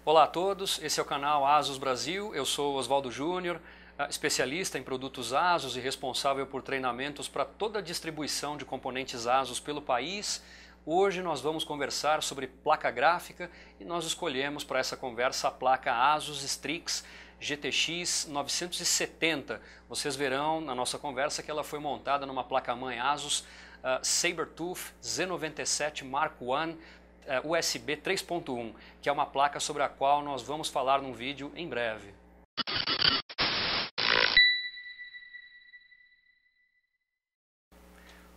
Olá a todos, esse é o canal ASUS Brasil, eu sou Oswaldo Júnior, especialista em produtos ASUS e responsável por treinamentos para toda a distribuição de componentes ASUS pelo país. Hoje nós vamos conversar sobre placa gráfica e nós escolhemos para essa conversa a placa ASUS Strix GTX 970. Vocês verão na nossa conversa que ela foi montada numa placa-mãe ASUS Sabertooth Z97 Mark I USB 3.1, que é uma placa sobre a qual nós vamos falar num vídeo em breve.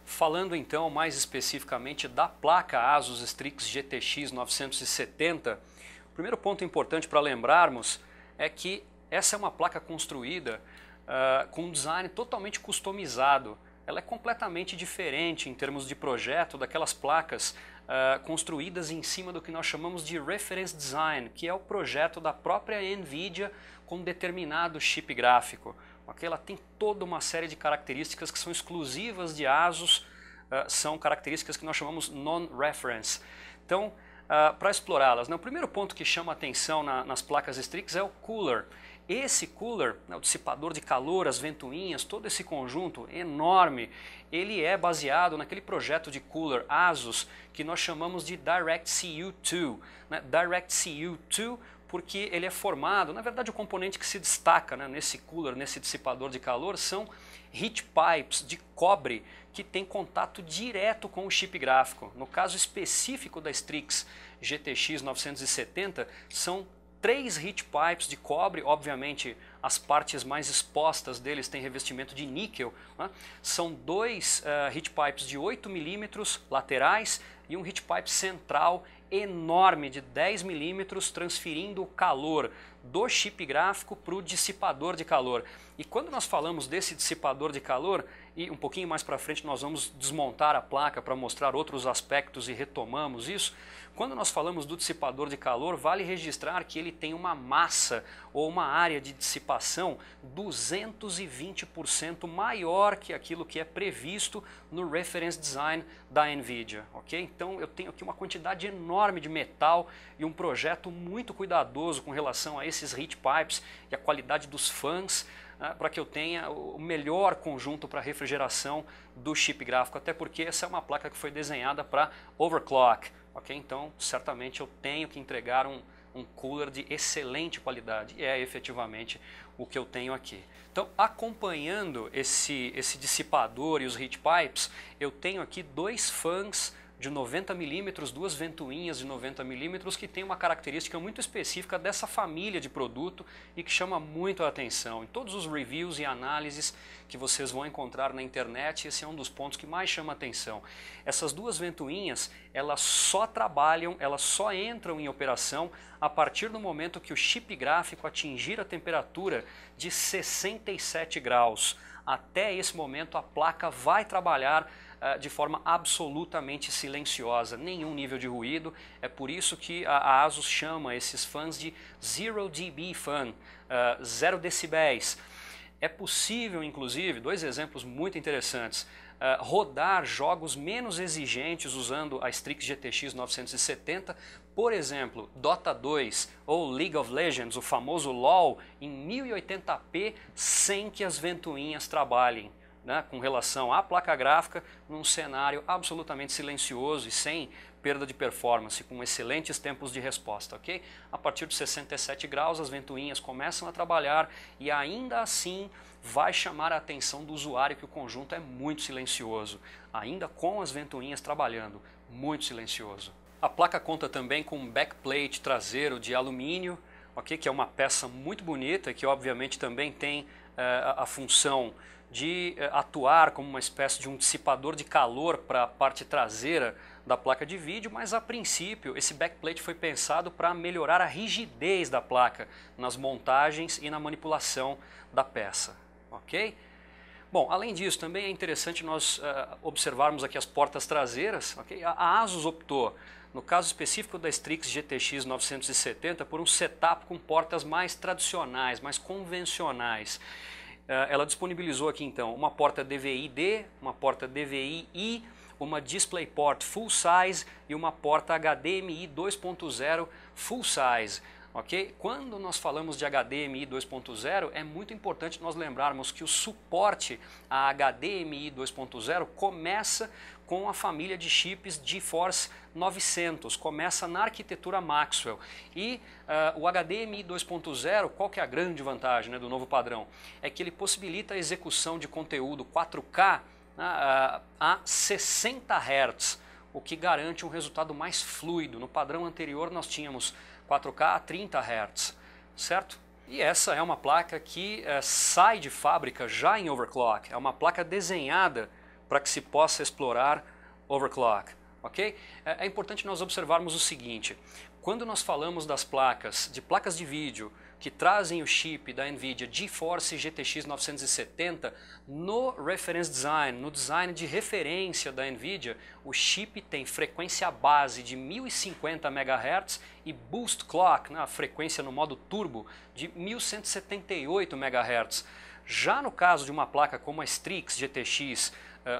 Falando então mais especificamente da placa ASUS Strix GTX 970, o primeiro ponto importante para lembrarmos é que essa é uma placa construída com um design totalmente customizado. Ela é completamente diferente em termos de projeto daquelas placas construídas em cima do que nós chamamos de Reference Design, que é o projeto da própria NVIDIA com determinado chip gráfico. Okay? Ela tem toda uma série de características que são exclusivas de ASUS, são características que nós chamamos non-reference. Então, para explorá-las, o primeiro ponto que chama a atenção nas placas Strix é o cooler. Esse cooler, o dissipador de calor, as ventoinhas, todo esse conjunto enorme, ele é baseado naquele projeto de cooler ASUS que nós chamamos de DirectCU2. DirectCU2 porque ele é formado, na verdade o componente que se destaca nesse cooler, nesse dissipador de calor, são heat pipes de cobre que tem contato direto com o chip gráfico. No caso específico da Strix GTX 970, são 3 heat pipes de cobre, obviamente as partes mais expostas deles têm revestimento de níquel. São 2 heat pipes de 8 mm laterais e um heat pipe central enorme de 10 mm transferindo o calor do chip gráfico para o dissipador de calor. E quando nós falamos desse dissipador de calor, e um pouquinho mais para frente nós vamos desmontar a placa para mostrar outros aspectos e retomamos isso, quando nós falamos do dissipador de calor, vale registrar que ele tem uma massa ou uma área de dissipação 220% maior que aquilo que é previsto no Reference Design da NVIDIA. Okay? Então eu tenho aqui uma quantidade enorme de metal e um projeto muito cuidadoso com relação a esses heat pipes e a qualidade dos fãs, para que eu tenha o melhor conjunto para refrigeração do chip gráfico, até porque essa é uma placa que foi desenhada para overclock. Okay? Então, certamente eu tenho que entregar um cooler de excelente qualidade, e é efetivamente o que eu tenho aqui. Então, acompanhando esse dissipador e os heat pipes, eu tenho aqui 2 fãs de 90 mm, 2 ventoinhas de 90 mm, que tem uma característica muito específica dessa família de produto e que chama muito a atenção. Em todos os reviews e análises que vocês vão encontrar na internet, esse é um dos pontos que mais chama a atenção. Essas 2 ventoinhas, elas só trabalham, elas só entram em operação a partir do momento que o chip gráfico atingir a temperatura de 67 graus. Até esse momento a placa vai trabalhar de forma absolutamente silenciosa, nenhum nível de ruído. É por isso que a ASUS chama esses fãs de Zero dB fan, 0 decibéis. É possível, inclusive, 2 exemplos muito interessantes, rodar jogos menos exigentes usando a Strix GTX 970, por exemplo, Dota 2 ou League of Legends, o famoso LoL, em 1080p sem que as ventoinhas trabalhem. Com relação à placa gráfica, num cenário absolutamente silencioso e sem perda de performance, com excelentes tempos de resposta. Okay? A partir de 67 graus, as ventoinhas começam a trabalhar e ainda assim vai chamar a atenção do usuário que o conjunto é muito silencioso, ainda com as ventoinhas trabalhando, muito silencioso. A placa conta também com um backplate traseiro de alumínio, okay? Que é uma peça muito bonita e que obviamente também tem a função de atuar como uma espécie de um dissipador de calor para a parte traseira da placa de vídeo, mas a princípio esse backplate foi pensado para melhorar a rigidez da placa nas montagens e na manipulação da peça. Okay? Bom, além disso, também é interessante nós observarmos aqui as portas traseiras. Okay? A ASUS optou, no caso específico da Strix GTX 970, por um setup com portas mais tradicionais, mais convencionais. Ela disponibilizou aqui então uma porta DVI-D, uma porta DVI-I, uma DisplayPort Full Size e uma porta HDMI 2.0 Full Size. ok? Quando nós falamos de HDMI 2.0, é muito importante nós lembrarmos que o suporte a HDMI 2.0 começa com a família de chips GeForce 900, começa na arquitetura Maxwell. E o HDMI 2.0, qual que é a grande vantagem, né, do novo padrão? É que ele possibilita a execução de conteúdo 4K a 60 Hz, o que garante um resultado mais fluido. No padrão anterior nós tínhamos 4K a 30 Hz, certo? E essa é uma placa que sai de fábrica já em overclock, é uma placa desenhada para que se possa explorar overclock, ok? É importante nós observarmos o seguinte: quando nós falamos das placas de vídeo que trazem o chip da NVIDIA GeForce GTX 970, no Reference Design, no design de referência da NVIDIA, o chip tem frequência base de 1050 MHz e Boost Clock, a frequência no modo turbo, de 1178 MHz. Já no caso de uma placa como a Strix GTX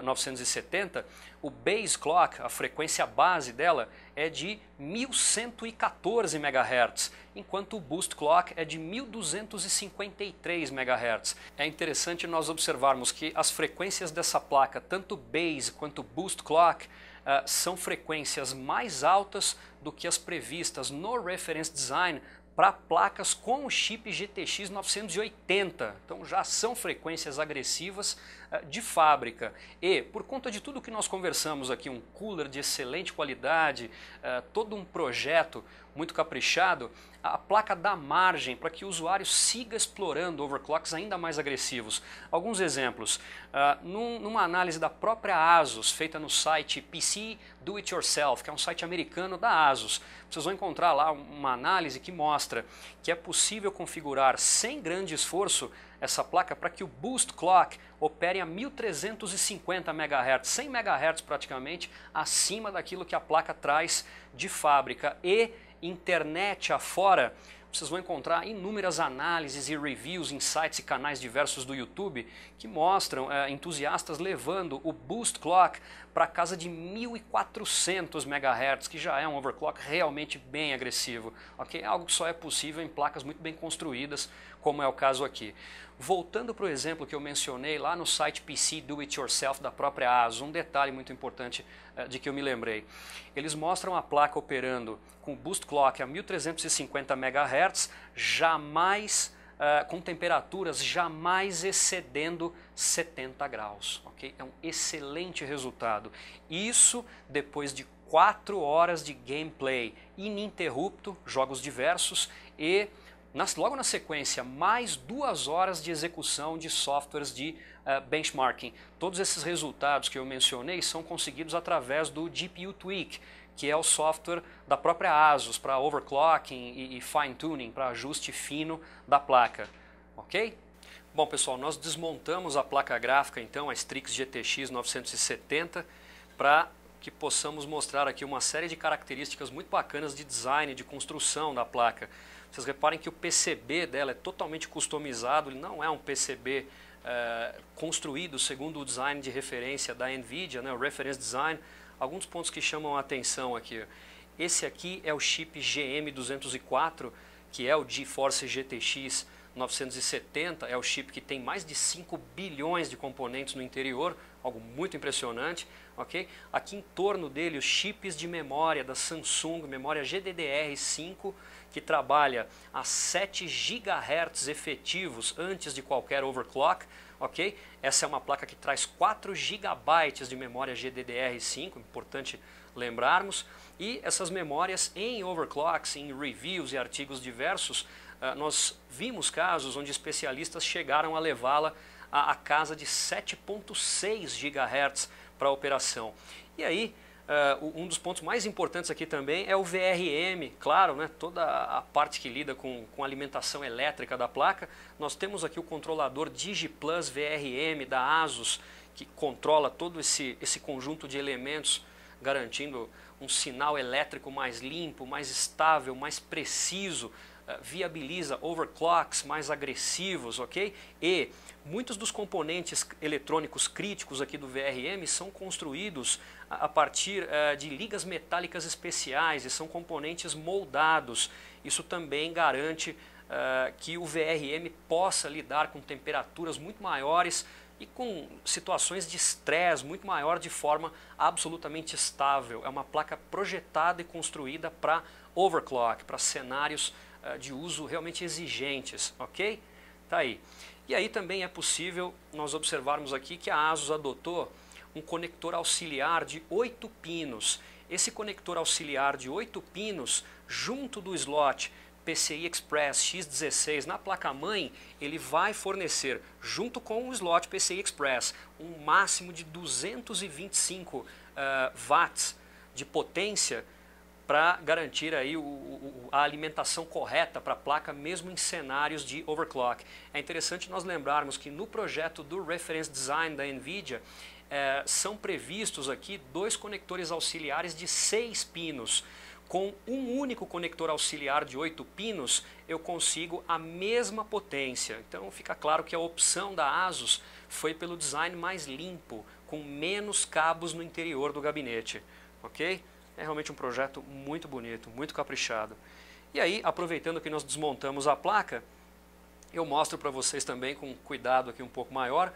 970, o Base Clock, a frequência base dela, é de 1114 MHz, enquanto o Boost Clock é de 1253 MHz. É interessante nós observarmos que as frequências dessa placa, tanto Base quanto Boost Clock, são frequências mais altas do que as previstas no Reference Design para placas com o chip GTX 980, então já são frequências agressivas de fábrica. E por conta de tudo que nós conversamos aqui, um cooler de excelente qualidade, todo um projeto muito caprichado, a placa dá margem para que o usuário siga explorando overclocks ainda mais agressivos. Alguns exemplos: numa análise da própria ASUS, feita no site PC Do It Yourself, que é um site americano da ASUS, vocês vão encontrar lá uma análise que mostra que é possível configurar sem grande esforço essa placa para que o Boost Clock opere a 1350 MHz, 100 MHz praticamente acima daquilo que a placa traz de fábrica. E internet afora, vocês vão encontrar inúmeras análises e reviews em sites e canais diversos do YouTube que mostram entusiastas levando o Boost Clock para casa de 1400 MHz, que já é um overclock realmente bem agressivo, ok? Algo que só é possível em placas muito bem construídas, como é o caso aqui. Voltando para o exemplo que eu mencionei lá no site PC Do It Yourself da própria ASUS, um detalhe muito importante de que eu me lembrei. Eles mostram a placa operando com Boost Clock a 1350 MHz, jamais com temperaturas jamais excedendo 70 graus, ok? É um excelente resultado. Isso depois de 4 horas de gameplay ininterrupto, jogos diversos, e logo na sequência, mais 2 horas de execução de softwares de benchmarking. Todos esses resultados que eu mencionei são conseguidos através do GPU Tweak, que é o software da própria ASUS para overclocking e fine-tuning, para ajuste fino da placa. Ok? Bom, pessoal, nós desmontamos a placa gráfica, então, a Strix GTX 970, para que possamos mostrar aqui uma série de características muito bacanas de design, de construção da placa. Vocês reparem que o PCB dela é totalmente customizado, ele não é um PCB construído segundo o design de referência da NVIDIA, né, o Reference Design. Alguns pontos que chamam a atenção aqui. Esse aqui é o chip GM204, que é o GeForce GTX 970, é o chip que tem mais de 5 bilhões de componentes no interior, algo muito impressionante, ok? Aqui em torno dele os chips de memória da Samsung, memória GDDR5, que trabalha a 7 GHz efetivos antes de qualquer overclock, ok? Essa é uma placa que traz 4 GB de memória GDDR5, importante lembrarmos, e essas memórias em overclocks, em reviews e artigos diversos, nós vimos casos onde especialistas chegaram a levá-la a casa de 7.6 GHz para a operação. E aí, um dos pontos mais importantes aqui também é o VRM, claro, né, toda a parte que lida com a alimentação elétrica da placa. Nós temos aqui o controlador DigiPlus VRM da ASUS, que controla todo esse conjunto de elementos, garantindo um sinal elétrico mais limpo, mais estável, mais preciso, viabiliza overclocks mais agressivos, ok? E muitos dos componentes eletrônicos críticos aqui do VRM são construídos a partir de ligas metálicas especiais e são componentes moldados. isso também garante que o VRM possa lidar com temperaturas muito maiores e com situações de estresse muito maior de forma absolutamente estável. É uma placa projetada e construída para overclock, para cenários de uso realmente exigentes, ok? Tá aí. E aí também é possível nós observarmos aqui que a ASUS adotou um conector auxiliar de 8 pinos. Esse conector auxiliar de 8 pinos, junto do slot PCI Express X16 na placa-mãe, ele vai fornecer, junto com o slot PCI Express, um máximo de 225 watts de potência para garantir aí a alimentação correta para a placa, mesmo em cenários de overclock. É interessante nós lembrarmos que no projeto do Reference Design da NVIDIA, são previstos aqui 2 conectores auxiliares de 6 pinos. Com um único conector auxiliar de 8 pinos, eu consigo a mesma potência. Então fica claro que a opção da ASUS foi pelo design mais limpo, com menos cabos no interior do gabinete. Ok? É realmente um projeto muito bonito, muito caprichado. E aí, aproveitando que nós desmontamos a placa, eu mostro para vocês também, com cuidado aqui um pouco maior,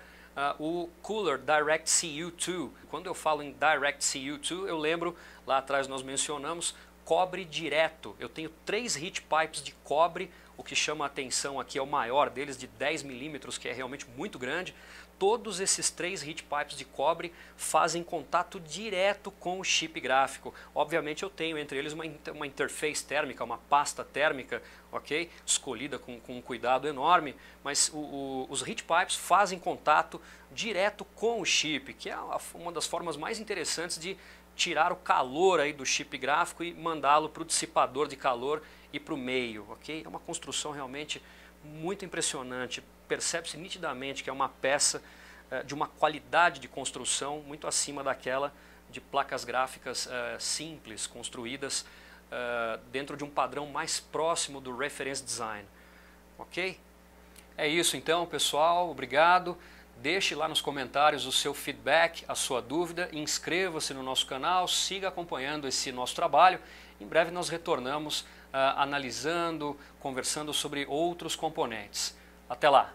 o Cooler DirectCU2. Quando eu falo em DirectCU2, eu lembro, lá atrás nós mencionamos, cobre direto. Eu tenho 3 heat pipes de cobre, o que chama a atenção aqui é o maior deles, de 10 milímetros, que é realmente muito grande. Todos esses 3 heat pipes de cobre fazem contato direto com o chip gráfico. Obviamente eu tenho entre eles uma interface térmica, uma pasta térmica, ok? Escolhida com um cuidado enorme, mas os heat pipes fazem contato direto com o chip, que é uma das formas mais interessantes de tirar o calor aí do chip gráfico e mandá-lo para o dissipador de calor e para o meio, ok? É uma construção realmente muito impressionante, percebe-se nitidamente que é uma peça de uma qualidade de construção muito acima daquela de placas gráficas simples, construídas dentro de um padrão mais próximo do Reference Design, ok? É isso então, pessoal, obrigado. Deixe lá nos comentários o seu feedback, a sua dúvida, inscreva-se no nosso canal, siga acompanhando esse nosso trabalho. Em breve nós retornamos analisando, conversando sobre outros componentes. Até lá!